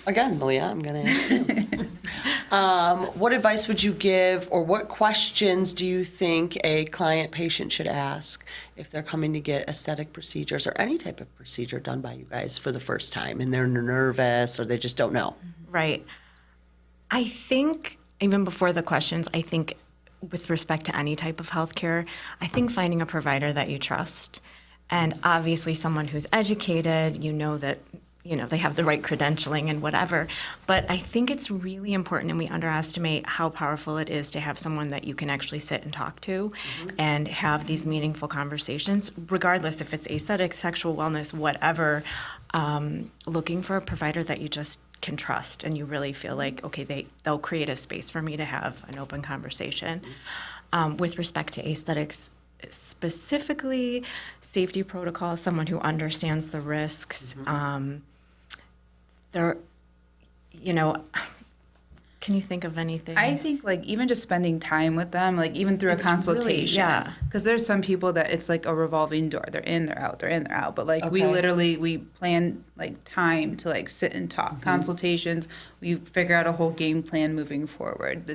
Again, Melia, I'm going to ask you. What advice would you give, or what questions do you think a client patient should ask if they're coming to get aesthetic procedures or any type of procedure done by you guys for the first time and they're nervous or they just don't know? Right. I think even before the questions, I think with respect to any type of healthcare, I think finding a provider that you trust, and obviously someone who's educated, that they have the right credentialing and whatever. But I think it's really important, and we underestimate how powerful it is to have someone that you can actually sit and talk to and have these meaningful conversations, regardless if it's aesthetics, sexual wellness, whatever. Looking for a provider that you just can trust and you really feel like, okay, they'll create a space for me to have an open conversation. With respect to aesthetics, specifically safety protocols, someone who understands the risks. Can you think of anything? I think even just spending time with them, even through a consultation. Really, because there's some people that it's like a revolving door. They're in, they're out, they're in, they're out. But we plan time to sit and talk. Consultations, we figure out a whole game plan moving forward.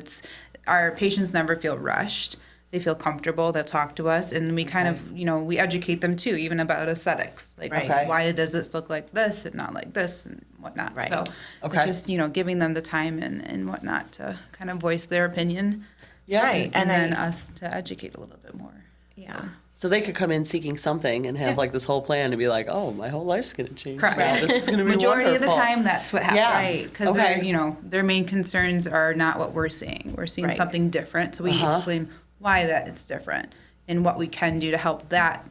Our patients never feel rushed. They feel comfortable. They'll talk to us, and we kind of, we educate them too, even about aesthetics. Why does this look like this and not like this and whatnot. Right. So it's just, giving them the time and whatnot to kind of voice their opinion. Yeah. Right. And then us to educate a little bit more. Yeah. So they could come in seeking something and have this whole plan and be like, oh, my whole life's going to change. Correct. Now. This is going to be Majority wonderful. of the time, that's what happens. Yes. Because their main concerns are not what we're seeing. We're seeing something different. So we explain why that it's different and what we can do to help that,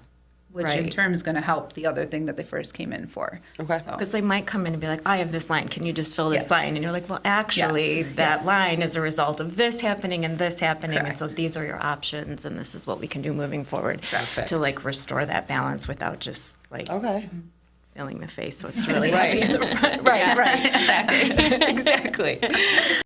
which in turn is going to help the other thing that they first came in for. Okay. Because they might come in and be like, I have this line. Can you just fill this line? And you're like, well, actually, that line is a result of this happening and this happening. Correct. And so these are your options, and this is what we can do moving forward Perfect. to restore that balance without just filling the face so it's really Right. heavy in the front. Right, exactly. Exactly.